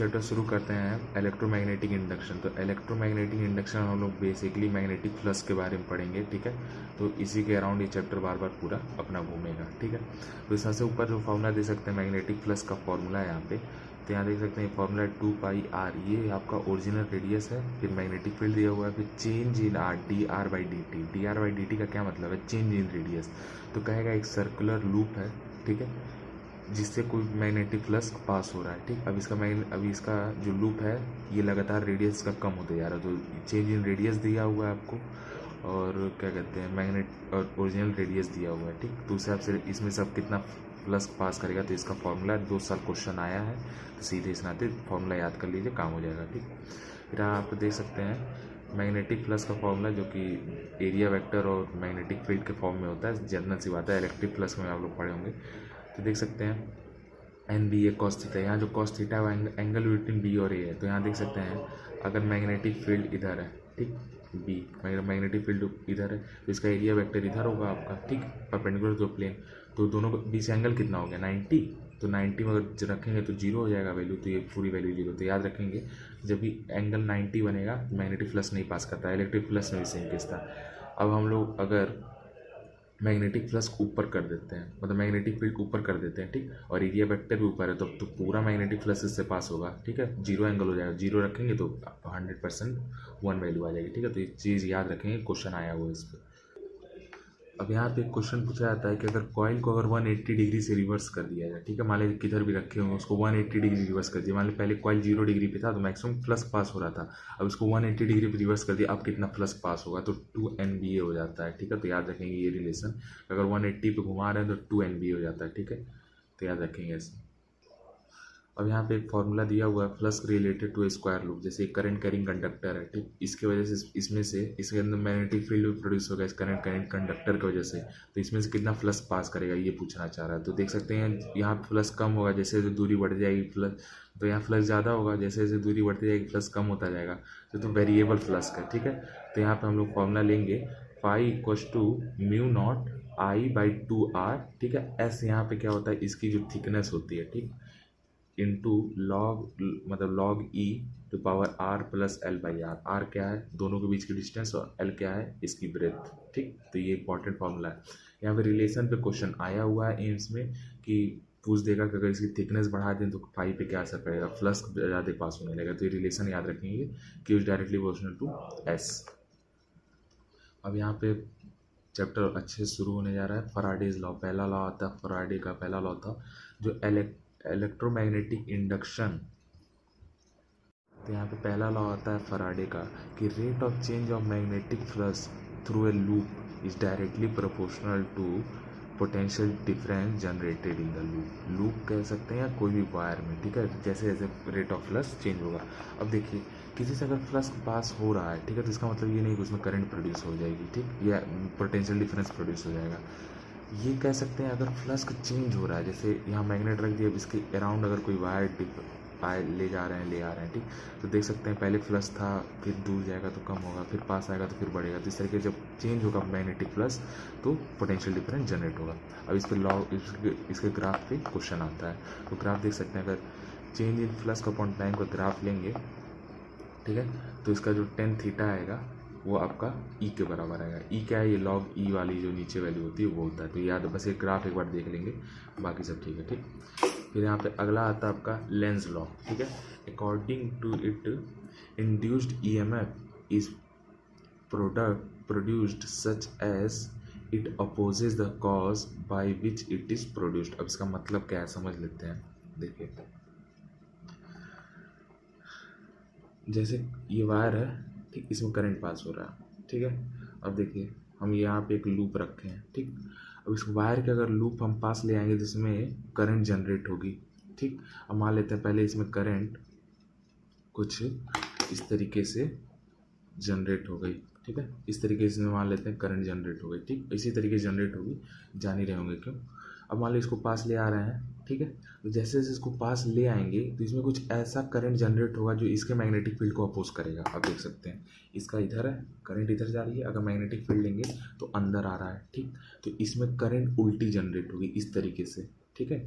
Chapter शुरू करते हैं इलेक्ट्रोमैग्नेटिक इंडक्शन। तो इलेक्ट्रोमैग्नेटिक इंडक्शन हम लोग बेसिकली मैग्नेटिक फ्लक्स के बारे में पढ़ेंगे, ठीक है। तो इसी के अराउंड ये चैप्टर बार बार पूरा अपना घूमेगा, ठीक है। तो इस सबसे ऊपर जो फॉर्मूला दे सकते हैं मैग्नेटिक फ्लक्स का फॉर्मूला है यहाँ पे, तो यहाँ देख सकते हैं फॉर्मूला 2πr, ये आपका ओरिजिनल रेडियस है। फिर मैग्नेटिक फील्ड दिया हुआ है, फिर change in are dr/dt। dr/dt का क्या मतलब है? Change in radius. तो कहेगा एक सर्कुलर लूप है, ठीक है, जिससे कोई मैग्नेटिक फ्लक्स पास हो रहा है, ठीक। अभी इसका जो लूप है ये लगातार रेडियस का कम होते जा रहा है। तो चेंज इन रेडियस दिया हुआ है आपको, और क्या कहते हैं मैग्नेट और ओरिजिनल रेडियस दिया हुआ है, ठीक। तो उस हिसाब से इसमें सब कितना फ्लक्स पास करेगा। तो इसका फॉर्मूला 2 साल क्वेश्चन आया है, तो सीधे इस नाते फॉर्मूला याद कर लीजिए, काम हो जाएगा, ठीक। फिर आप देख सकते हैं मैग्नेटिक फ्लक्स का फॉर्मूला जो कि एरिया वेक्टर और मैग्नेटिक फील्ड के फॉर्म में होता है। जनरल सी बात है, इलेक्ट्रिक फ्लक्स में आप लोग पढ़े होंगे। तो देख सकते हैं एन बी ए कॉस थीटा, यहाँ जो कॉस थीटा है वो एंगल बिटवीन बी और ए है। तो यहाँ देख सकते हैं अगर मैग्नेटिक फील्ड इधर है, ठीक, बी मैग्नेटिक फील्ड इधर है, तो इसका एरिया वेक्टर इधर होगा आपका, ठीक, परपेंडिकुलर टू प्लेन। तो दोनों के बीच एंगल कितना हो गया? 90। तो 90 में अगर रखेंगे तो 0 हो जाएगा वैल्यू, तो ये पूरी वैल्यू 0। तो याद रखेंगे जब भी एंगल 90 बनेगा मैग्नेटिक फ्लक्स नहीं पास करता है। इलेक्ट्रिक फ्लक्स में भी सेम केस था। अब हम लोग अगर मैग्नेटिक फ्लक्स ऊपर कर देते हैं, मतलब मैग्नेटिक फील्ड ऊपर कर देते हैं, ठीक, और एरिया वेक्टर भी ऊपर है, तो पूरा मैग्नेटिक फ्लक्स इससे पास होगा, ठीक है। 0 एंगल हो जाएगा। 0 रखेंगे तो 100% 1 वैल्यू आ जाएगी, ठीक है। तो ये चीज़ याद रखेंगे, क्वेश्चन आया हुआ है इस पर। अब यहाँ पे एक क्वेश्चन पूछा जाता है कि अगर कॉइल को अगर 180 डिग्री से रिवर्स कर दिया जाए, ठीक है, मान लीजिए किधर भी रखे होंगे उसको 180 डिग्री रिवर्स कर दिया। मान लीजिए पहले कॉइल 0 डिग्री पे था तो मैक्सिमम फ्लक्स पास हो रहा था, अब इसको 180 डिग्री पे रिवर्स कर दिया, अब कितना फ्लक्स पास होगा? तो 2 NBA हो जाता है, ठीक है। तो याद रखेंगे ये रिलेशन, अगर 180 पे घुमा रहे हैं तो 2 NBA हो जाता है, ठीक है। तो याद रखेंगे ऐसे। अब यहाँ पे एक फॉर्मूला दिया हुआ है flux related to a square loop. जैसे एक करंट कैरिंग कंडक्टर है, ठीक, इसके वजह से इसमें से इसके अंदर मैग्नेटिक फील्ड भी प्रोड्यूस होगा इस करंट कंडक्टर की वजह से। तो इसमें से कितना फ्लक्स पास करेगा ये पूछना चाह रहा है। तो देख सकते हैं यहाँ फ्लक्स कम होगा जैसे जैसे दूरी बढ़ जाएगी फ्लक्स, तो यहाँ फ्लक्स ज़्यादा होगा जैसे जैसे दूरी बढ़ती जाएगी फ्लक्स कम होता जाएगा। तो वेरिएबल फ्लक्स है, ठीक है। तो यहाँ पर हम लोग फॉर्मूला लेंगे phi equals to mu naught I/2R, ठीक है। एस यहाँ पे क्या होता है, इसकी जो थिकनेस होती है, ठीक, इंटू लॉग, मतलब log E to power R plus L by R. R क्या है? दोनों के बीच की डिस्टेंस, और एल क्या है? इसकी ब्रेथ, ठीक। तो ये इंपॉर्टेंट फॉर्मूला है। यहाँ पे रिलेशन पे क्वेश्चन आया हुआ है एम्स में कि पूछ देगा कि अगर इसकी थिकनेस बढ़ा दें तो फाई पे क्या असर पड़ेगा, फ्लक्स ज़्यादा पास होने लगेगा। तो ये रिलेशन याद रखेंगे कि is directly proportional to S. अब यहाँ पे चैप्टर अच्छे से शुरू होने जा रहा है। फराडेज लॉ, पहला लॉ आता है फराडे का, पहला लॉ था जो इलेक्ट्रोमैग्नेटिक इंडक्शन। तो यहाँ पे पहला लॉ आता है फराडे का कि rate of change of magnetic flux through a loop is directly proportional to potential difference generated in the loop. Loop कह सकते हैं या कोई भी वायर में, ठीक है, जैसे जैसे रेट ऑफ फ्लक्स चेंज होगा। अब देखिए किसी से अगर फ्लक्स पास हो रहा है, ठीक है, तो इसका मतलब ये नहीं कि उसमें करंट प्रोड्यूस हो जाएगी, ठीक, या पोटेंशियल डिफरेंस प्रोड्यूस हो जाएगा। ये कह सकते हैं अगर फ्लक्स चेंज हो रहा है, जैसे यहाँ मैग्नेट रख दिया, इसके अराउंड अगर कोई वायर ले जा रहे हैं, ठीक, तो देख सकते हैं पहले फ्लक्स था, फिर दूर जाएगा तो कम होगा, फिर पास आएगा तो फिर बढ़ेगा। तो इस तरीके जब चेंज होगा मैग्नेटिक फ्लक्स तो पोटेंशियल डिफरेंस जनरेट होगा। अब इस पर लॉ, इसके ग्राफ पे क्वेश्चन आता है। तो ग्राफ देख सकते हैं, अगर change in flux upon time का ग्राफ लेंगे, ठीक है, तो इसका जो टेन थीटा आएगा वो आपका ई के बराबर आएगा। ई क्या है? ये लॉग ई वाली जो नीचे वैल्यू होती है वो होता है। तो याद बस एक ग्राफ एक बार देख लेंगे, बाकी सब ठीक है, ठीक। फिर यहाँ पे अगला आता है आपका लेंस लॉ, ठीक है। According to it induced EMF is produced such as it opposes the cause by which it is produced. अब इसका मतलब क्या है समझ लेते हैं। देखिए जैसे ये वायर है, ठीक, इसमें करंट पास हो रहा है, ठीक है। अब देखिए हम यहाँ पे एक लूप रखे हैं, ठीक। अब इस वायर के अगर लूप हम पास ले आएंगे तो इसमें करंट जनरेट होगी, ठीक। अब मान लेते हैं पहले इसमें करंट कुछ इस तरीके से जनरेट हो गई, ठीक है, इस तरीके से मान लेते हैं करंट जनरेट हो गई, ठीक, इसी तरीके से जनरेट होगी, जान ही रहे होंगे क्यों। अब मान लो इसको पास ले आ रहे हैं, ठीक है, तो जैसे जैसे इसको पास ले आएंगे तो इसमें कुछ ऐसा करंट जनरेट होगा जो इसके मैग्नेटिक फील्ड को अपोज करेगा। आप देख सकते हैं इसका इधर है, करंट इधर जा रही है, अगर मैग्नेटिक फील्ड लेंगे तो अंदर आ रहा है, ठीक, तो इसमें करंट उल्टी जनरेट होगी इस तरीके से, ठीक है।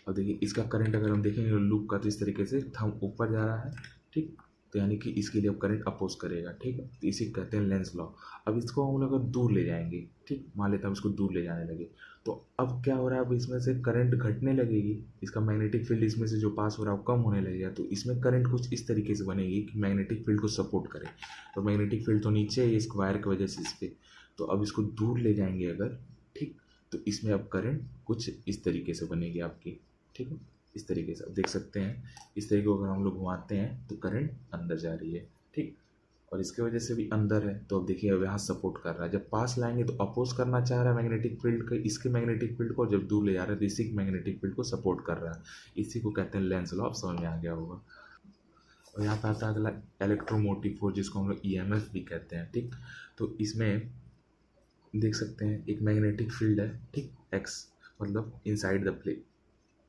अब देखिए इसका करंट अगर हम देखेंगे लूप का, तो इस तरीके से थंब ऊपर जा रहा है, ठीक। तो यानी कि इसके लिए अब करंट अपोज करेगा, ठीक है। तो इसी कहते हैं लेंस लॉ। अब इसको हम लोग अगर दूर ले जाएंगे, ठीक, मान लेते हैं हम इसको दूर ले जाने लगे, तो अब क्या हो रहा है, अब इसमें से करंट घटने लगेगी, इसका मैग्नेटिक फील्ड इसमें से जो पास हो रहा है वो कम होने लगेगा। तो इसमें करंट कुछ इस तरीके से बनेगी कि मैग्नेटिक फील्ड को सपोर्ट करे। तो मैग्नेटिक फील्ड तो नीचे है इस वायर की वजह से इस पर, तो अब इसको दूर ले जाएंगे अगर, ठीक, तो इसमें अब करंट कुछ इस तरीके से बनेगी आपकी, ठीक है। इस तरीके से अब देख सकते हैं, इस तरीके को अगर हम लोग घुमाते हैं तो करंट अंदर जा रही है, ठीक। और इसके वजह से भी अंदर है, तो अब देखिए अब यहाँ सपोर्ट कर रहा है। जब पास लाएंगे तो अपोज करना चाह रहा है मैग्नेटिक फील्ड का, इसके मैग्नेटिक फील्ड को, जब दूर ले जा रहा है तो इसी मैग्नेटिक फील्ड को सपोर्ट कर रहा है। इसी को कहते हैं लेंस लॉ। अब समझ में आ गया होगा। और यहाँ पे आता है अगला इलेक्ट्रोमोटिव फोर्स, जिसको हम लोग EMF भी कहते हैं, ठीक। तो इसमें देख सकते हैं एक मैग्नेटिक फील्ड है, ठीक, एक्स, मतलब इनसाइड द प्लेट,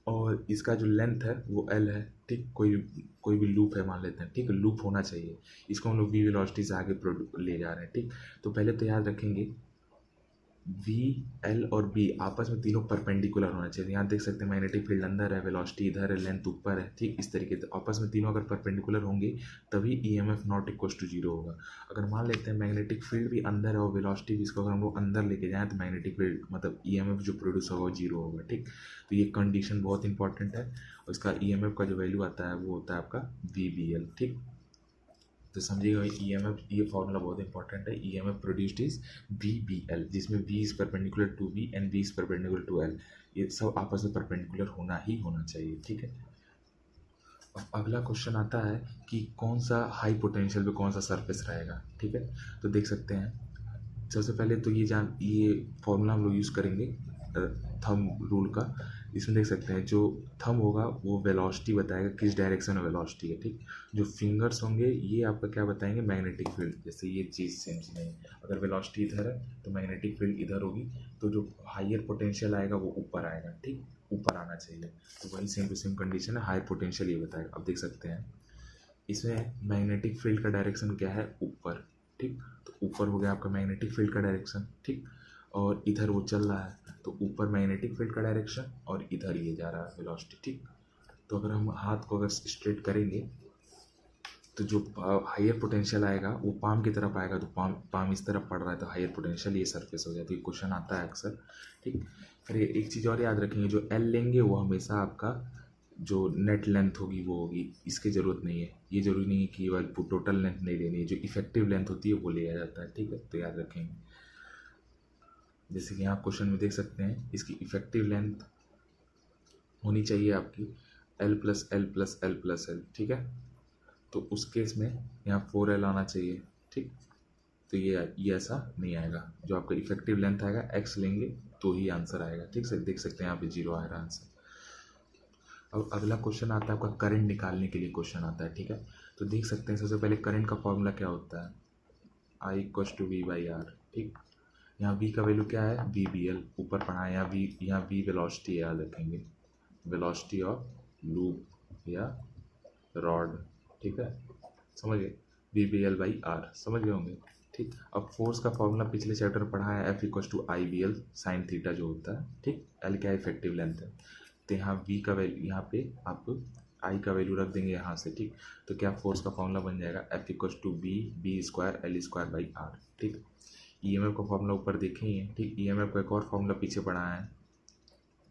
और इसका जो लेंथ है वो L है, ठीक। कोई भी लूप है मान लेते हैं, ठीक, लूप होना चाहिए। इसको हम लोग v वेलोसिटी से आगे ले जा रहे हैं, ठीक। तो पहले तो याद रखेंगे v, L और b आपस में तीनों परपेंडिकुलर होना चाहिए। यहाँ देख सकते हैं मैग्नेटिक फील्ड अंदर है, वेलोसिटी इधर है, लेंथ ऊपर है, ठीक। इस तरीके से आपस में तीनों अगर परपेंडिकुलर होंगे तभी EMF not equal to zero होगा। अगर मान लेते हैं मैग्नेटिक फील्ड भी अंदर है और वेलोसिटी भी, इसको अगर हम लोग अंदर लेके जाएँ तो मैग्नेटिक फील्ड मतलब EMF जो प्रोड्यूस होगा वो जीरो होगा, ठीक। तो ये कंडीशन बहुत इंपॉर्टेंट है। और इसका EMF का जो वैल्यू आता है वो होता है आपका VBL, ठीक। तो समझिएगा EMF, ये फॉर्मूला बहुत इंपॉर्टेंट है। EMF प्रोड्यूस्ड इज VBL, जिसमें V is perpendicular to B and V is perpendicular to L। ये सब आपस में परपेंडिकुलर होना ही होना चाहिए, ठीक है। अब अगला क्वेश्चन आता है कि कौन सा हाई पोटेंशियल पे कौन सा सरफेस रहेगा, ठीक है। तो देख सकते हैं सबसे पहले तो ये फॉर्मूला हम लोग यूज़ करेंगे थंब रूल का। इसमें देख सकते हैं जो थंब होगा वो वेलोसिटी बताएगा, किस डायरेक्शन में वेलोसिटी है, ठीक। जो फिंगर्स होंगे ये आपका क्या बताएंगे, मैग्नेटिक फील्ड। जैसे ये चीज़ सेम चीज़ है, अगर वेलोसिटी इधर है तो मैग्नेटिक फील्ड इधर होगी, तो जो हायर पोटेंशियल आएगा वो ऊपर आएगा, ठीक, ऊपर आना चाहिए। तो वही सेम टू सेम कंडीशन है, हायर पोटेंशियल ये बताएगा। अब देख सकते हैं इसमें मैग्नेटिक फील्ड का डायरेक्शन क्या है, ऊपर, ठीक। तो ऊपर हो गया आपका मैग्नेटिक फील्ड का डायरेक्शन, ठीक। और इधर वो चल रहा है तो ऊपर मैग्नेटिक फील्ड का डायरेक्शन और इधर ये जा रहा है वेलोसिटी, ठीक। तो अगर हम हाथ को अगर स्ट्रेट करेंगे तो जो हायर पोटेंशियल आएगा वो पाम की तरफ आएगा, तो पाम इस तरफ पड़ रहा है तो हायर पोटेंशियल ये सरफेस हो जाती है। क्वेश्चन आता है अक्सर, ठीक। फिर एक चीज़ और याद रखेंगे, जो L लेंगे वो हमेशा आपका जो नेट लेंथ होगी वो होगी, इसकी ज़रूरत नहीं है। ये ज़रूरी नहीं है कि वह टोटल लेंथ नहीं लेनी है, जो इफेक्टिव लेंथ होती है वो लिया जाता है, ठीक है। तो याद रखेंगे, जैसे कि यहाँ क्वेश्चन में देख सकते हैं इसकी इफेक्टिव लेंथ होनी चाहिए आपकी L plus L plus L plus L, ठीक है। तो उस केस में यहाँ 4L आना चाहिए, ठीक। तो ये ऐसा नहीं आएगा, जो आपका इफेक्टिव लेंथ आएगा x लेंगे तो ही आंसर आएगा, ठीक से। देख सकते हैं यहाँ पे 0 आएगा आंसर। अब अगला क्वेश्चन आता है आपका करंट निकालने के लिए क्वेश्चन आता है, ठीक है। तो देख सकते हैं सबसे पहले करंट का फॉर्मूला क्या होता है, I = V/R, ठीक। यहाँ V का वैल्यू क्या है, VBL, ऊपर पढ़ा है। यहाँ V वेलोसिटी याद रखेंगे, वेलोसिटी ऑफ लूप या रॉड, ठीक है, समझ गए, VBL/R, समझ गए होंगे, ठीक। अब फोर्स का फॉर्मूला पिछले चैप्टर पढ़ा है, F = IBL sin थीटा जो होता है, ठीक। L क्या इफेक्टिव लेंथ है, तो यहाँ V का वैल्यू, यहाँ पे आप I का वैल्यू रख देंगे यहाँ से, ठीक। तो क्या फोर्स का फॉर्मूला बन जाएगा F = B² L²/R, ठीक। EMF का फॉर्मूला ऊपर देखे ही है, ठीक। EMF का एक और फॉर्मूला पीछे पढ़ा है,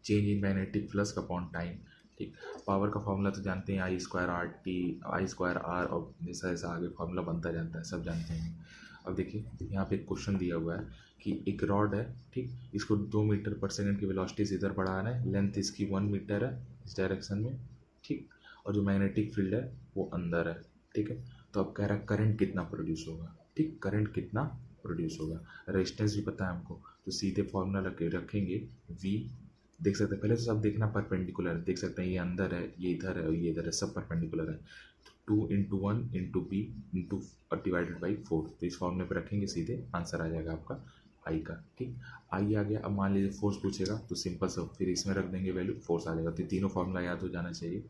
change in magnetic flux upon time, ठीक। पावर का फॉर्मूला तो जानते हैं, I²RT, I²R, और जैसा जैसा आगे फॉर्मूला बनता जाता है सब जानते हैं। अब देखिए यहाँ पे एक क्वेश्चन दिया हुआ है कि एक रॉड है, ठीक। इसको 2 मीटर/सेकंड की वेलोसिटी से इधर बढ़ाना है, लेंथ इसकी 1 मीटर है इस डायरेक्शन में, ठीक। और जो मैग्नेटिक फील्ड है वो अंदर है, ठीक है। तो अब कह रहा है करंट कितना प्रोड्यूस होगा, ठीक, करंट कितना प्रोड्यूस होगा। रेजिस्टेंस भी पता है हमको, तो सीधे फॉर्मूला रखेंगे V। देख सकते हैं पहले तो सब देखना परपेंडिकुलर है, देख सकते हैं ये अंदर है, ये इधर है और ये इधर है, सब परपेंडिकुलर है। 2 × 1 × B /4, तो इस फॉर्मूले पे रखेंगे, सीधे आंसर आ जाएगा आपका I का, ठीक। I आ गया। अब मान लीजिए फोर्स पूछेगा तो सिंपल सा फिर इसमें रख देंगे वैल्यू, फोर्स आ जाएगा। तो तीनों फॉर्मूला याद हो जाना चाहिए।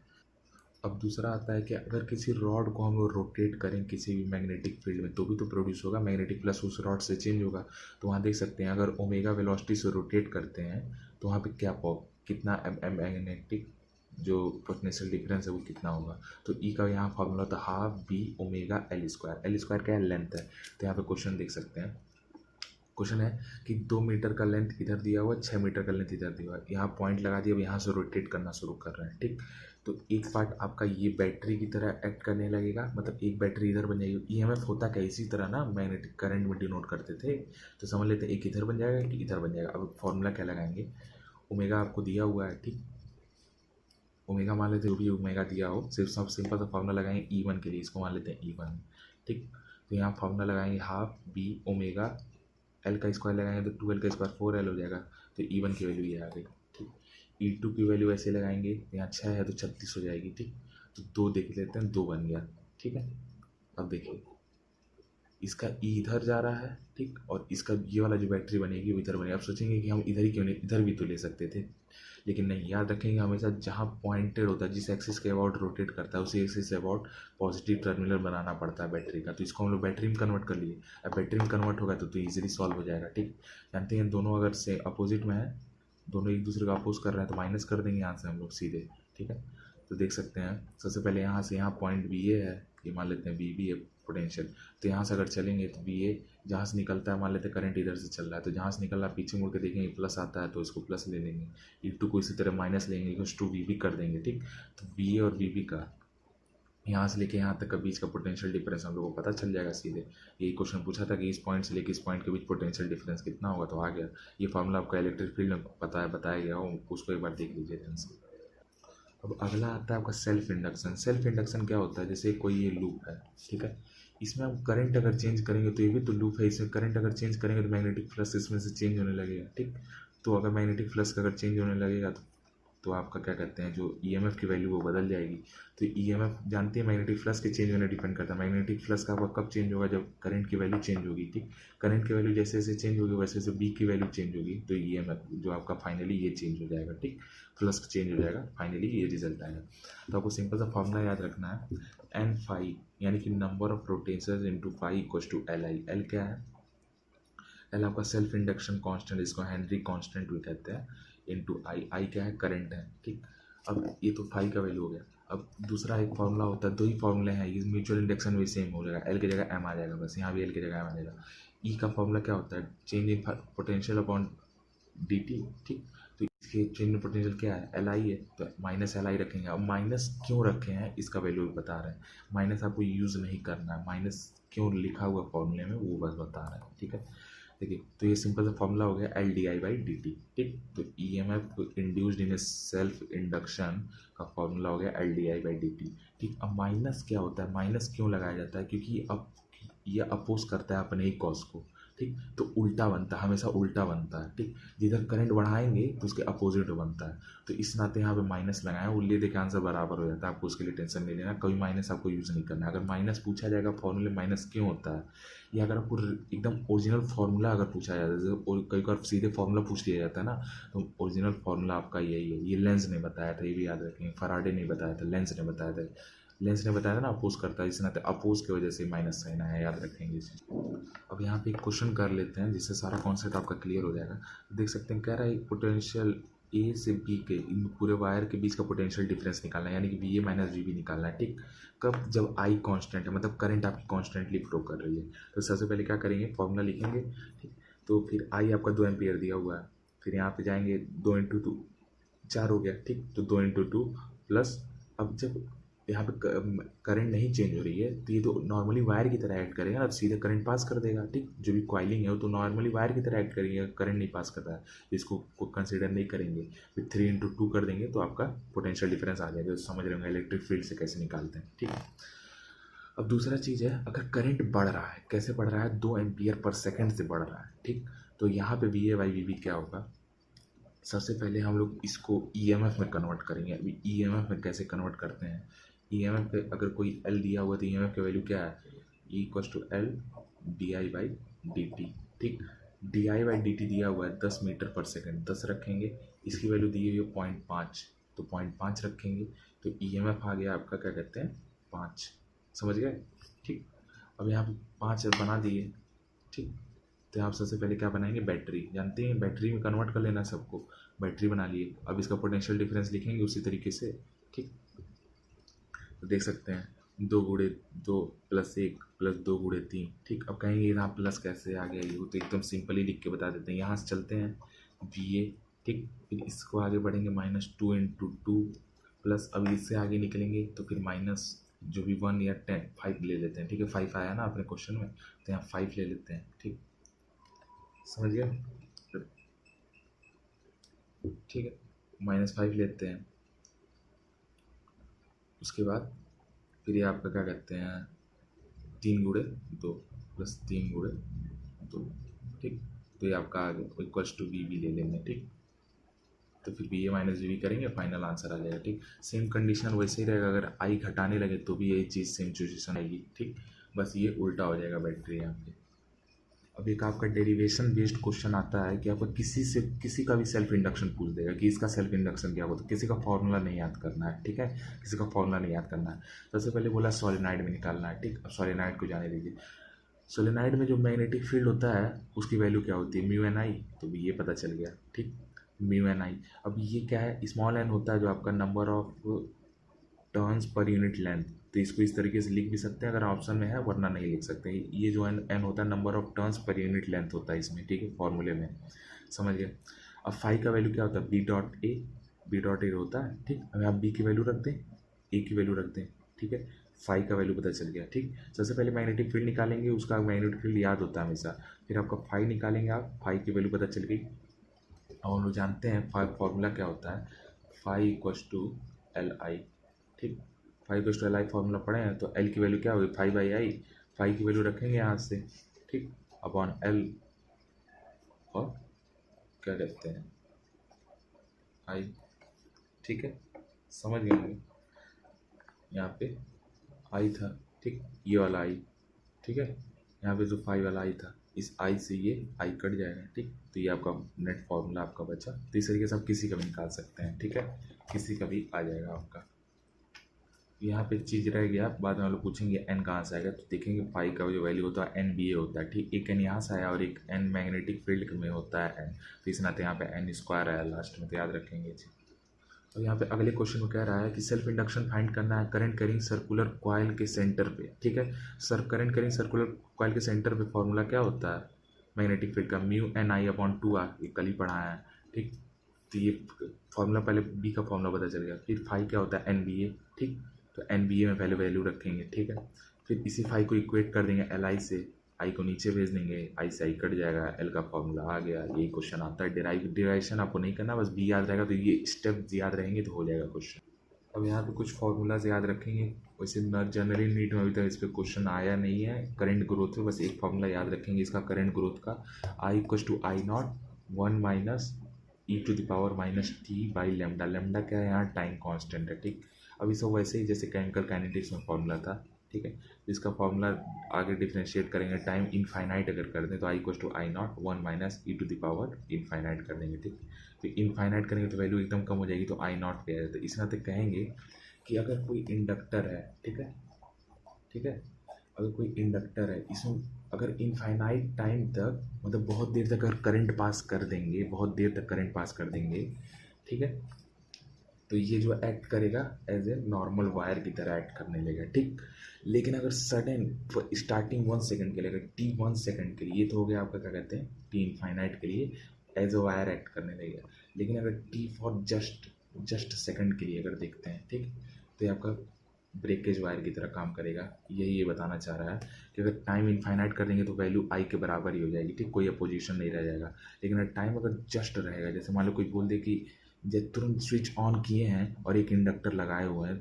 अब दूसरा आता है कि अगर किसी रॉड को हम लोग रोटेट करें किसी भी मैग्नेटिक फील्ड में तो भी तो प्रोड्यूस होगा, मैग्नेटिक प्लस उस रॉड से चेंज होगा। तो वहाँ देख सकते हैं अगर ओमेगा वेलोसिटी से रोटेट करते हैं तो वहाँ पे क्या कितना मैग्नेटिक जो पोटेंशियल डिफरेंस है वो कितना होगा। तो ई का यहाँ फॉर्मूला होता है half B omega L square. L square क्या है, लेंथ है। तो यहाँ पे क्वेश्चन देख सकते हैं, क्वेश्चन है कि 2 मीटर का लेंथ इधर दिया हुआ है, 6 मीटर का लेंथ इधर दिया हुआ है, यहाँ पॉइंट लगा दिया, अब यहाँ से रोटेट करना शुरू कर रहे हैं, ठीक। तो एक पार्ट आपका ये बैटरी की तरह एक्ट करने लगेगा, मतलब एक बैटरी इधर बन जाएगी। ईएमएफ होता क्या, इसी तरह ना मैग्नेटिक करंट में डिनोट करते थे। तो समझ लेते हैं एक इधर बन जाएगा, एक इधर बन जाएगा। अब फॉर्मूला क्या लगाएंगे, ओमेगा आपको दिया हुआ है, ठीक। ओमेगा मान लेते हैं, जो भी ओमेगा दिया हो, सिर्फ सब सिंपल सा फॉर्मूला लगाएंगे E1 के लिए, इसको मान लेते हैं E1, ठीक। तो यहाँ फॉर्मूला लगाएंगे हाफ बी ओमेगा एल का स्क्वायर लगाएंगे तो 2L का स्क्वायर 4L हो जाएगा। तो E1 की वैल्यू ये आ गई, ठीक। E2 की वैल्यू ऐसे लगाएंगे, यहाँ 6 है तो 36 हो जाएगी, ठीक। तो 2 देख लेते हैं, 2 बन गया, ठीक है। अब देखिए इसका ई इधर जा रहा है, ठीक, और इसका ये वाला जो बैटरी बनेगी वो इधर बनेगी। आप सोचेंगे कि हम इधर ही क्यों नहीं, इधर भी तो ले सकते थे, लेकिन नहीं। याद रखेंगे हमेशा जहाँ पॉइंटेड होता है, जिस एक्सिस के अबाउट रोटेट करता है उसी axis say about positive terminal बनाना पड़ता है बैटरी का। तो इसको हम लोग बैटरी में कन्वर्ट कर लिए। अब बैटरी में कन्वर्ट होगा तो ईजिली सॉल्व हो जाएगा, ठीक। जानते हैं दोनों अगर से अपोजिट में है, दोनों एक दूसरे का अपोज कर रहे हैं तो माइनस कर देंगे यहाँ से हम लोग सीधे, ठीक है। तो देख सकते हैं सबसे पहले यहाँ से, यहाँ पॉइंट बी ए है, ये मान लेते हैं बी बी है पोटेंशियल। तो यहाँ से अगर चलेंगे तो बी ए जहाँ से निकलता है, मान लेते हैं करंट इधर से चल रहा है, तो जहाँ से निकल रहा है पीछे मुड़ के देखेंगे प्लस आता है तो इसको प्लस ले लेंगे, E2 को इसी तरह माइनस लेंगे, इक्वल्स टू वी बी कर देंगे, ठीक। तो वी ए और वी बी का यहाँ से लेके यहाँ तक का बीच का पोटेंशियल डिफरेंस हम लोग को पता चल जाएगा सीधे। यही क्वेश्चन पूछा था कि इस पॉइंट से लेके इस पॉइंट के बीच पोटेंशियल डिफरेंस कितना होगा, तो आ गया। ये फार्मूला आपका इलेक्ट्रिक फील्ड में बताया गया हो, उसको एक बार देख लीजिए ध्यान से। अब अगला आता है आपका सेल्फ इंडक्शन। सेल्फ इंडक्शन क्या होता है, जैसे कोई ये लूप है, ठीक है, इसमें हम करंट अगर चेंज करेंगे तो ये भी तो लूप है, इसमें करंट अगर चेंज करेंगे तो मैग्नेटिक फ्लक्स इसमें से चेंज होने लगेगा, ठीक। तो अगर मैग्नेटिक फ्लक्स अगर चेंज होने लगेगा तो आपका क्या कहते हैं, जो ईएमएफ की वैल्यू वो बदल जाएगी। तो ईएमएफ जानते हैं मैग्नेटिक फ्लक्स के चेंज होने डिपेंड करता है। मैग्नेटिक फ्लक्स का आपका कब चेंज होगा, जब करंट की वैल्यू चेंज होगी, ठीक। करंट की वैल्यू जैसे जैसे चेंज होगी वैसे वैसे बी की वैल्यू चेंज होगी, तो ईएमएफ जो आपका फाइनली ये चेंज हो जाएगा, ठीक। फ्लक्स चेंज हो जाएगा, फाइनली ये रिजल्ट आएगा। तो आपको सिंपल सा फॉर्मूला याद रखना है, एन फाई यानी कि number of rotations into phi equals to L I. L क्या है, एल आपका सेल्फ इंडक्शन कांस्टेंट, इसको हेनरी कांस्टेंट भी कहते हैं, इनटू आई। आई क्या है, करंट है, ठीक। अब ये तो फाई का वैल्यू हो गया। अब दूसरा एक फॉर्मूला होता है, दो ही फॉर्मूले हैं, ये म्यूचुअल इंडक्शन भी सेम हो जाएगा, एल की जगह एम आ जाएगा, बस यहाँ भी एल की जगह एम आ जाएगा। ई का फॉर्मूला क्या होता है, change in potential upon D T, ठीक। तो इसके चेंज इन पोटेंशियल क्या है, एल आई है, तो माइनस एल आई रखेंगे। अब माइनस क्यों रखे हैं इसका वैल्यू भी बता रहे हैं, माइनस आपको यूज़ नहीं करना है, माइनस क्यों लिखा हुआ फॉर्मूले में वो बस बता रहे हैं, ठीक है। देखिए तो ये सिंपल सा फॉर्मूला हो गया L D I by D T, ठीक। तो E M F induced in a self induction का फॉर्मूला हो गया L D I by D T, ठीक। अब माइनस क्या होता है, माइनस क्यों लगाया जाता है, क्योंकि अब ये अपोज करता है अपने ही कॉज को, ठीक। तो उल्टा बनता है, हमेशा उल्टा बनता है, ठीक। जिधर करंट बढ़ाएंगे तो उसके अपोजिट बनता है। तो इस नाते यहाँ पे माइनस लगाया, वो ले दे के आंसर बराबर हो जाता है, आपको उसके लिए टेंशन नहीं लेना, कभी माइनस आपको यूज़ नहीं करना। अगर माइनस पूछा जाएगा फॉर्मूले माइनस क्यों होता है, या अगर आपको एकदम ओरिजिनल फार्मूला अगर पूछा जाता है, जैसे कई बार सीधे फार्मूला पूछ लिया जाता है ना, तो ओरिजिनल फार्मूला आपका यही है। ये लेंस ने बताया था, ये भी याद रखेंगे, फराडे ने बताया था, लेंस ने बताया था। लेंस ने बताया था ना अपोज करता है, इस नाते अपोज की वजह से माइनस साइन आया, याद रखेंगे इसे। अब यहाँ पे एक क्वेश्चन कर लेते हैं जिससे सारा कॉन्सेप्ट आपका क्लियर हो जाएगा। देख सकते हैं कह रहा है पोटेंशियल ए से बी के इन पूरे वायर के बीच का पोटेंशियल डिफरेंस निकालना है, यानी कि V A minus V B निकालना है, ठीक। कब, जब आई कांस्टेंट है, मतलब करंट आपकी कॉन्स्टेंटली फ्लो कर रही है। तो सबसे पहले क्या करेंगे, फॉर्मूला लिखेंगे, ठीक। तो फिर आई आपका 2 एम्पियर दिया हुआ है, फिर यहाँ पे जाएंगे 2 इंटू 2 4 हो गया, ठीक। तो 2 इंटू 2 प्लस, अब जब यहाँ पे करंट नहीं चेंज हो रही है तो ये तो नॉर्मली वायर की तरह एक्ट करेगा ना, तो सीधे करंट पास कर देगा, ठीक। जो भी कॉइलिंग है वो तो नॉर्मली वायर की तरह एक्ट करेंगे, करंट नहीं पास कर रहा है, इसको कंसिडर नहीं करेंगे। फिर 3 इंटू 2 कर देंगे तो आपका पोटेंशियल डिफरेंस आ जाएगा। तो समझ रहे होंगे इलेक्ट्रिक फील्ड से कैसे निकालते हैं, ठीक है। अब दूसरा चीज़ है, अगर करंट बढ़ रहा है, कैसे बढ़ रहा है, 2 एम्पियर पर सेकेंड से बढ़ रहा है, ठीक। तो यहाँ पे V A by V B क्या होगा, सबसे पहले हम लोग इसको ईएमएफ में कन्वर्ट करेंगे। अभी ईएमएफ में कैसे कन्वर्ट करते हैं, ईएमएफ पे अगर कोई एल दिया हुआ तो ईएमएफ की वैल्यू क्या है, E equals to L D I by D T, ठीक। D I by D T दिया हुआ है 10 मीटर पर सेकेंड, 10 रखेंगे, इसकी वैल्यू दी हुई है 0.5, तो 0.5 रखेंगे। तो ईएमएफ आ गया आपका क्या कहते हैं 5, समझ गए, ठीक। अब यहाँ पे 5 बना दिए, ठीक। तो आप सबसे पहले क्या बनाएंगे, बैटरी, जानते हैं बैटरी में कन्वर्ट कर लेना सबको। बैटरी बना लिए। अब इसका पोटेंशियल डिफरेंस लिखेंगे उसी तरीके से, ठीक। तो देख सकते हैं 2 × 2 +1 +2 × 3, ठीक। अब कहेंगे यहाँ प्लस कैसे आ गया, ये तो एकदम सिंपली लिख के बता देते हैं। यहाँ से चलते हैं VA, ठीक। फिर इसको आगे बढ़ेंगे -2 × 2 प्लस, अब इससे आगे निकलेंगे तो फिर माइनस जो भी 1 या 10 5 ले लेते हैं, ठीक है। 5 आया ना अपने क्वेश्चन में, तो यहाँ 5 ले लेते हैं, ठीक। समझ गया, ठीक है। -5 लेते हैं। उसके बाद फिर ये आपका क्या कहते हैं 3 × 2 + 3 × 2, ठीक। तो ये आपका आ गया =VB ले लेंगे, ठीक। तो फिर BA - VB करेंगे, फाइनल आंसर आ जाएगा, ठीक। सेम कंडीशन वैसे ही रहेगा, अगर I घटाने लगे तो भी यही चीज़ सेम सिचुएशन आएगी, ठीक। बस ये उल्टा हो जाएगा बैटरी यहाँ पे। अब एक आपका डेरिवेशन बेस्ड क्वेश्चन आता है कि आपको किसी का भी सेल्फ इंडक्शन पूछ देगा कि इसका सेल्फ इंडक्शन क्या होता है, किसी का फॉर्मूला नहीं याद करना है, ठीक है। किसी का फॉर्मूला नहीं याद करना है। सबसे पहले बोला सोलेनाइड में निकालना है, ठीक। अब सोलेनाइड को जाने दीजिए। सोलेनाइड में जो मैग्नेटिक फील्ड होता है उसकी वैल्यू क्या होती है, μNI, तो भी ये पता चल गया, ठीक। μNI। अब ये क्या है, स्मॉल n होता है जो आपका number of turns per unit length, तो इसको इस तरीके से लिख भी सकते हैं अगर ऑप्शन में है, वरना नहीं लिख सकते। ये जो n होता है number of turns per unit length होता है इसमें, ठीक है, फॉर्मूले में, समझ गए। अब फाई का वैल्यू क्या होता है, B.A होता है, ठीक। अब आप B की वैल्यू रख दें, A की वैल्यू रख दें, ठीक है। फाई का वैल्यू पता चल गया, ठीक। सबसे पहले मैग्नेटिक फील्ड निकालेंगे, उसका मैग्नेटिक फील्ड याद होता है हमेशा। फिर आपका फाई निकालेंगे, आप फाई की वैल्यू पता चल गई। अब हम लोग जानते हैं फाई फॉर्मूला क्या होता है, फाई = LI, ठीक। फाई = LI फॉर्मूला पढ़े हैं, तो L की वैल्यू क्या होगी 5/I, फाई की वैल्यू रखेंगे यहाँ से, ठीक, अपॉन L, और क्या कहते हैं I, ठीक है। समझ गए होंगे, यहाँ पे I था, ठीक, ये वाला I, ठीक है। यहाँ पे जो फाई वाला I था, इस I से ये I कट जाएगा, ठीक। तो ये आपका नेट फॉर्मूला आपका बचा। तो इस तरीके से आप किसी का भी निकाल सकते हैं, ठीक है, किसी का भी आ जाएगा आपका। यहाँ पे चीज़ रह गया, बाद में हम लोग पूछेंगे n कहाँ से आएगा, तो देखेंगे फाई का जो वैल्यू होता है NBA होता है, ठीक। एक n यहाँ से आया और एक n मैग्नेटिक फील्ड में होता है n, तो इस नाते यहाँ पे n² आया लास्ट में, तो याद रखेंगे जी। और यहाँ पे अगले क्वेश्चन में कह रहा है कि सेल्फ इंडक्शन फाइंड करना है करंट कैरिंग सर्कुलर कॉइल के सेंटर पे, ठीक है। करंट कैरिंग सर्कुलर कॉइल के सेंटर पे फॉर्मूला क्या होता है मैग्नेटिक फील्ड का, μNI/2R, ये कल ही पढ़ा है, ठीक। तो ये फॉर्मूला पहले B का फॉर्मूला पता चल गया। फिर फाई क्या होता है NBA, ठीक। तो NBA में पहले वैल्यू रखेंगे, ठीक है। फिर इसी फाई को इक्वेट कर देंगे LI से, I को नीचे भेज देंगे, I से I कट जाएगा, L का फॉर्मूला आ गया। यही क्वेश्चन आता है। डेराइवेशन आपको नहीं करना, बस B याद रहेगा, तो ये स्टेप याद रहेंगे तो हो जाएगा क्वेश्चन। अब यहाँ पे कुछ फॉर्मूलाज याद रखेंगे, वैसे जनरली नीट में अभी तक इस पर क्वेश्चन आया नहीं है। करंट ग्रोथ में बस एक फॉर्मूला याद रखेंगे इसका, करंट ग्रोथ का, I = I0 1 - e⁻−t/λ। लैम्डा क्या है यहाँ, टाइम कांस्टेंट है, ठीक। अभी सब वैसे ही जैसे केमिकल काइनेटिक्स में फॉर्मूला था, ठीक है। इसका फॉर्मूला आगे डिफ्रेंशिएट करेंगे, टाइम इनफाइनाइट अगर कर दें तो I = I0 1 - e⁻∞ कर देंगे, ठीक। तो इनफाइनाइट करेंगे तो वैल्यू एकदम कम हो जाएगी, तो I0 पे आ जाता है। इस नाते कहेंगे कि अगर कोई इंडक्टर है, ठीक है, ठीक है, अगर कोई इंडक्टर है, इसमें अगर इनफाइनाइट टाइम तक, मतलब बहुत देर तक अगर करंट पास कर देंगे, बहुत देर तक करंट पास कर देंगे, ठीक है, तो ये जो एक्ट करेगा एज ए नॉर्मल वायर की तरह एक्ट करने लगेगा, ठीक। लेकिन अगर सडन स्टार्टिंग 1 सेकंड के लिए, अगर T 1 सेकंड के लिए, ये तो हो गया आपका क्या कहते हैं T इनफाइनाइट के लिए एज ए वायर एक्ट करने लगेगा। लेकिन अगर T फॉर जस्ट सेकंड के लिए अगर देखते हैं, ठीक, तो ये आपका ब्रेकेज वायर की तरह काम करेगा। यही ये बताना चाह रहा है कि अगर टाइम इनफाइनाइट कर देंगे तो वैल्यू I के बराबर ही हो जाएगी, ठीक, कोई अपोजिशन नहीं रह जाएगा। लेकिन अगर टाइम अगर जस्ट रहेगा, जैसे मान लो कोई बोल दे कि जब तुरंत स्विच ऑन किए हैं और एक इंडक्टर लगाए हुए हैं,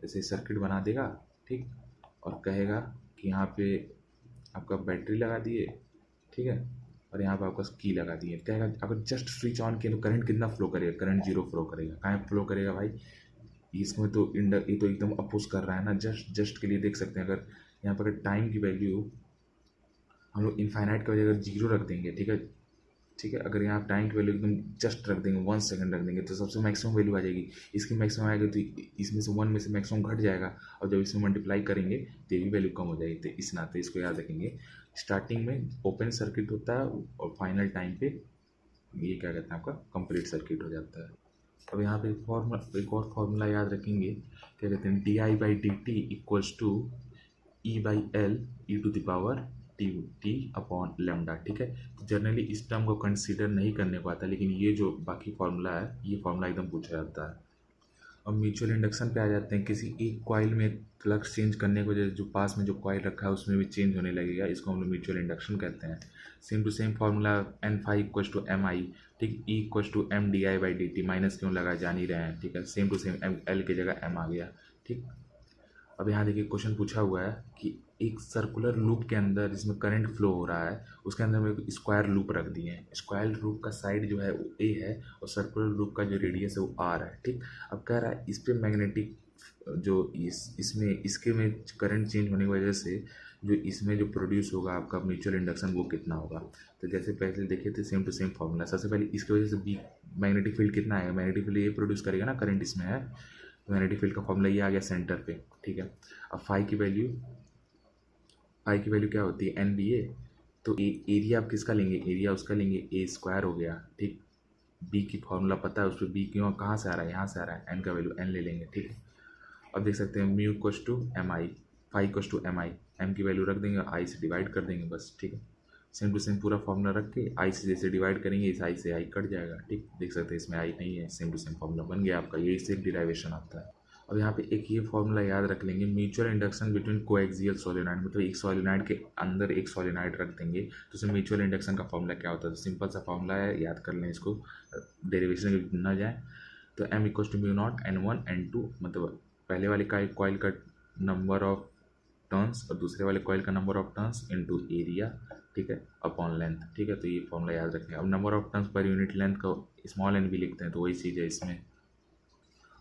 जैसे सर्किट बना देगा, ठीक, और कहेगा कि यहाँ पे आपका बैटरी लगा दिए, ठीक है, और यहाँ पे आपका की लगा दिए, कहेगा अगर जस्ट स्विच ऑन किए तो करंट कितना फ्लो करेगा, करंट 0 फ्लो करेगा। कहाँ फ्लो करेगा भाई, इसमें तो ये तो एकदम अपोज कर रहा है ना, जस्ट के लिए देख सकते हैं। अगर यहाँ पर टाइम की वैल्यू हम लोग इनफाइनाइट की वजह अगर 0 रख देंगे, ठीक है, ठीक है, अगर यहाँ टाइम की वैल्यू एकदम जस्ट रख देंगे 1 सेकंड रख देंगे, तो सबसे मैक्सिमम वैल्यू आ जाएगी। इसकी मैक्सिमम आएगी तो इसमें से 1 में से मैक्सिमम घट जाएगा, और जब इसमें मल्टीप्लाई करेंगे तो ये भी वैल्यू कम हो जाएगी। तो इस नाते इसको याद रखेंगे, स्टार्टिंग में ओपन सर्किट होता है और फाइनल टाइम पे ये क्या कहते हैं आपका कंप्लीट सर्किट हो जाता है। अब यहाँ पे एक और फॉर्मूला याद रखेंगे, क्या कहते हैं, D I by D T equals to E by L E to the power T upon lambda. ठीक है, तो जनरली इस टर्म को कंसीडर नहीं करने को आता, लेकिन ये जो बाकी फॉर्मूला है ये फॉर्मूला एकदम पूछा जाता है। अब म्यूचुअल इंडक्शन पे आ जाते हैं। किसी एक कॉइल में फ्लक्स चेंज करने की वजह से जो पास में जो कॉइल रखा है उसमें भी चेंज होने लगेगा, इसको हम लोग म्यूचुअल इंडक्शन कहते हैं। Same to same formula N phi equal to M I, ठीक, E equal to M D I by D T, minus क्यों लगा जान ही रहे हैं, ठीक है, same to same M L की जगह एम आ गया। ठीक, अब यहाँ देखिए क्वेश्चन पूछा हुआ है कि एक सर्कुलर लूप के अंदर जिसमें करंट फ्लो हो रहा है उसके अंदर में स्क्वायर लूप रख दिए हैं। स्क्वायर लूप का साइड जो है वो ए है और सर्कुलर लूप का जो रेडियस है वो आर है। ठीक, अब कह रहा है इस पे मैग्नेटिक जो इसमें इसके में करंट चेंज होने की वजह से जो इसमें जो प्रोड्यूस होगा आपका म्यूचुअल इंडक्शन वो कितना होगा। तो जैसे पहले देखे थे सेम टू सेम फॉर्मूला, सबसे पहले इसकी वजह से बी मैग्नेटिक फील्ड कितना आएगा, मैग्नेटिक फील्ड ये प्रोड्यूस करेगा ना, करंट इसमें है, मैग्नेटिक फील्ड का फॉर्मूला ये आ गया सेंटर पे। ठीक है, अब फाई की वैल्यू क्या होती है, एन बी ए, तो एरिया आप किसका लेंगे, एरिया उसका लेंगे, ए स्क्वायर हो गया। ठीक, बी की फॉर्मूला पता है, उस पर बी क्यों कहाँ से आ रहा है, यहाँ से आ रहा है, एन का वैल्यू एन ले लेंगे। ठीक है, अब देख सकते हैं mu equals to M I, phi equals to M I, M की वैल्यू रख देंगे, आई से डिवाइड कर देंगे बस। ठीक है, सेम टू सेम पूरा फॉर्मूला रख के आई से जैसे डिवाइड करेंगे इस आई से आई कट जाएगा। ठीक, देख सकते हैं इसमें आई नहीं है, सेम टू सेम फॉर्मूला बन गया आपका, ये इससे डिराइवेशन आता है। अब यहाँ पे एक ये फॉर्मूला याद रख लेंगे, mutual induction between coaxial solenoid, मतलब एक सोलेनॉइड के अंदर एक सोलेनॉइड रख देंगे तो उसमें म्यूचुअल इंडक्शन का फॉर्मूला क्या होता है। तो सिंपल सा फॉर्मूला है, याद कर लें इसको, डेरिवेशन ना जाए। तो M equal to mu naught N one N two, मतलब पहले वाले का कॉइल का नंबर ऑफ टर्न्स और दूसरे वाले कॉइल का number of turns into area, ठीक है, अपॉन लेंथ। ठीक है, तो ये फॉर्मूला याद रखें। अब number of turns per unit length का स्मॉल एन भी लिखते हैं, तो वही चीज़ है इसमें।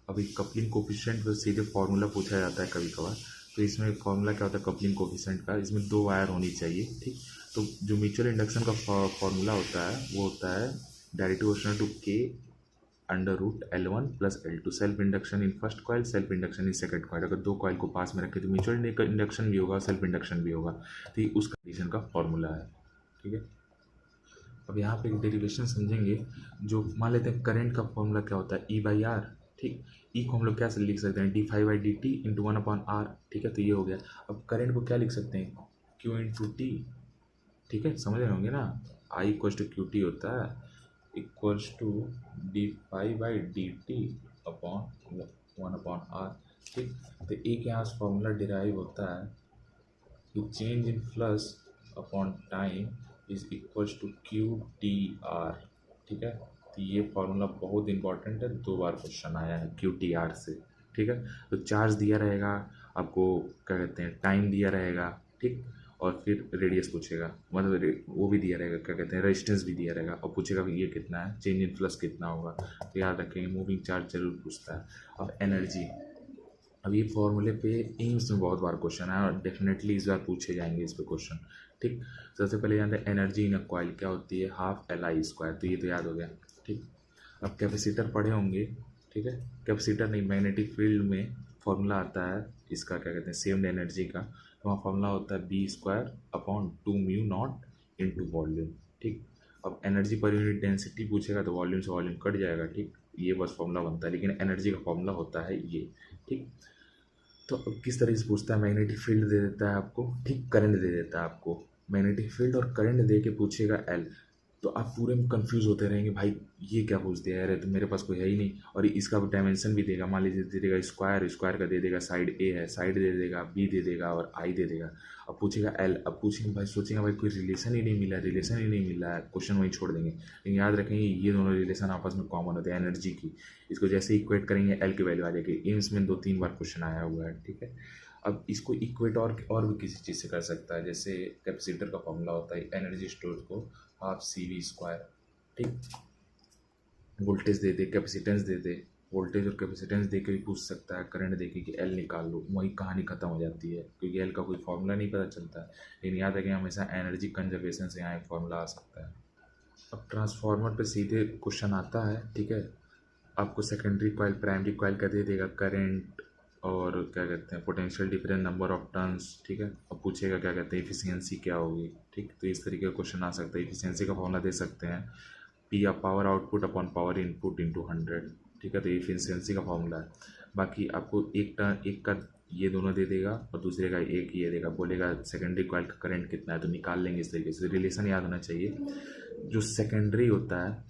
अभी कपलिंग कोफिशिएंट पर सीधे फार्मूला पूछा जाता है कभी कभार, तो इसमें फार्मूला क्या होता है कपलिंग कोफिशिएंट का, इसमें 2 वायर होनी चाहिए। ठीक, तो जो म्यूचुअल इंडक्शन का फार्मूला होता है वो होता है directly proportional to K under root L1 plus L2, self induction in first coil, self induction in second coil. अगर 2 कॉइल को पास में रखे तो म्यूचुअल इंडक्शन भी होगा, सेल्फ इंडक्शन भी होगा, तो ये उस कंडीशन का फॉर्मूला है। ठीक है, अब यहाँ पे एक डेरिवेशन समझेंगे। जो मान लेते हैं करंट का फॉर्मूला क्या होता है, ई बाई आर। ठीक, ई को हम लोग क्या से लिख सकते हैं, D phi by D T into 1 upon R. ठीक है, तो ये हो गया। अब करंट को क्या लिख सकते हैं, क्यू इंटू टी। ठीक है, समझ रहे होंगे ना, I equals to Q T होता है equals to D phi by D T upon 1 upon R. ठीक, तो एक यहाँ से फॉर्मूला डिराइव होता है कि change in flux upon time is equals to Q T R. ठीक है, तो ये फॉर्मूला बहुत इंपॉर्टेंट है, 2 बार क्वेश्चन आया है क्यू टी आर से। ठीक है, तो चार्ज दिया रहेगा आपको, क्या कहते हैं, टाइम दिया रहेगा, ठीक, और फिर रेडियस पूछेगा, मतलब वो भी दिया रहेगा, क्या कहते हैं, रेजिस्टेंस भी दिया रहेगा, और पूछेगा ये कितना है, चेंज इन फ्लक्स कितना होगा। तो याद रखेंगे मूविंग चार्ज जरूर पूछता है। अब एनर्जी, अब ये फॉर्मूले पे एम्स में बहुत बार क्वेश्चन है और डेफिनेटली इस बार पूछे जाएंगे इस पे क्वेश्चन। ठीक, सबसे पहले जानते हैं एनर्जी इन अ कॉइल क्या होती है, हाफ एल आई स्क्वायर, तो ये तो याद हो गया। ठीक, अब कैपेसिटर पढ़े होंगे। ठीक है, कैपेसिटर नहीं, मैग्नेटिक फील्ड में फॉर्मूला आता है इसका, क्या कहते हैं, सेव्ड एनर्जी का, तो वहाँ फॉर्मूला होता है B square upon 2 mu naught into volume. ठीक, अब एनर्जी पर यूनिट डेंसिटी पूछेगा तो वॉल्यूम से वॉल्यूम कट जाएगा। ठीक, ये बस फॉर्मूला बनता है, लेकिन एनर्जी का फॉर्मूला होता है ये। ठीक, तो अब किस तरह से पूछता है, मैग्नेटिक फील्ड दे देता है आपको, ठीक, करंट दे देता है आपको, मैग्नेटिक फील्ड और करंट दे के पूछेगा एल, तो आप पूरे में कंफ्यूज होते रहेंगे, भाई ये क्या पूछ दिया यार, तो मेरे पास कोई है ही नहीं। और इसका डायमेंशन भी देगा, मान लीजिए दे देगा स्क्वायर, स्क्वायर का दे देगा साइड ए है, साइड दे देगा, बी दे देगा और आई दे देगा। अब पूछेगा एल, अब पूछेंगे भाई, सोचेंगे भाई कोई रिलेशन ही नहीं मिला है, रिलेशन ही नहीं मिला है, क्वेश्चन वहीं छोड़ देंगे। लेकिन याद रखेंगे ये दोनों रिलेशन आपस में कॉमन होते हैं एनर्जी की, इसको जैसे इक्वेट करेंगे एल की वैल्यू आ जाएगी। एम्स में 2-3 बार क्वेश्चन आया हुआ है। ठीक है, अब इसको इक्वेट और भी किसी चीज़ से कर सकता है, जैसे कैपेसिटर का फॉर्मूला होता है एनर्जी स्टोर को हाफ सी वी स्क्वायर। ठीक, वोल्टेज दे दे, कैपेसिटेंस दे दे, वोल्टेज और कैपेसिटेंस दे के भी पूछ सकता है, करंट दे के कि एल निकाल लो, वही कहानी खत्म हो जाती है, क्योंकि एल का कोई फॉर्मूला नहीं पता चलता है। लेकिन याद रखें हमेशा एनर्जी कंजर्वेशन से यहाँ एक फॉर्मूला आ सकता है। अब ट्रांसफार्मर पे सीधे क्वेश्चन आता है। ठीक है, आपको सेकेंडरी कॉइल प्राइमरी कॉइल का दे देगा करंट और क्या कहते हैं potential difference, number of turns. ठीक है, अब पूछेगा क्या कहते हैं इफिशियंसी क्या होगी। ठीक, तो इस तरीके का क्वेश्चन आ सकता है, इफिशियंसी का फॉर्मूला दे सकते हैं पी या power output upon power input into 100, ठीक है। तो ये एफिशिएंसी का फॉर्मूला है। बाकी आपको एक का ये दोनों दे देगा और दूसरे का एक ये देगा, बोलेगा सेकेंडरी कॉइल का करंट कितना है, तो निकाल लेंगे इस तरीके से। रिलेशन याद होना चाहिए, जो सेकेंडरी होता है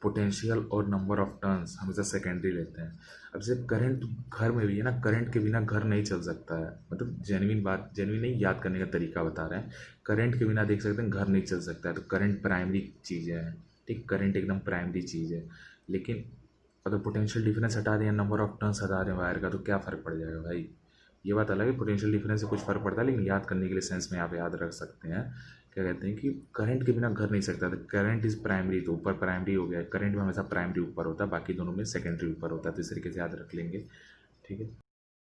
पोटेंशियल और नंबर ऑफ टर्न्स हमेशा सेकेंडरी लेते हैं। अब जैसे करंट घर में भी है ना, करंट के बिना घर नहीं चल सकता है, मतलब जेन्युइन बात, जेन्युइन नहीं, याद करने का तरीका बता रहे हैं। करंट के बिना देख सकते हैं घर नहीं चल सकता है, तो करंट प्राइमरी चीज़ है, ठीक, करंट एकदम प्राइमरी चीज़ है। लेकिन अगर पोटेंशियल डिफरेंस हटा दें, नंबर ऑफ टर्न्स हटा दें वायर का, तो क्या फ़र्क पड़ जाएगा भाई। ये बात अलग है, पोटेंशियल डिफरेंस से कुछ फ़र्क पड़ता है, लेकिन याद करने के लिए सेंस में आप याद रख सकते हैं। क्या कहते हैं कि करंट के बिना घर नहीं सकता, तो करंट इज़ प्राइमरी, तो ऊपर प्राइमरी हो गया। करंट में हमेशा प्राइमरी ऊपर होता है, बाकी दोनों में सेकेंडरी ऊपर होता है, तो इस तरीके से याद रख लेंगे, ठीक है।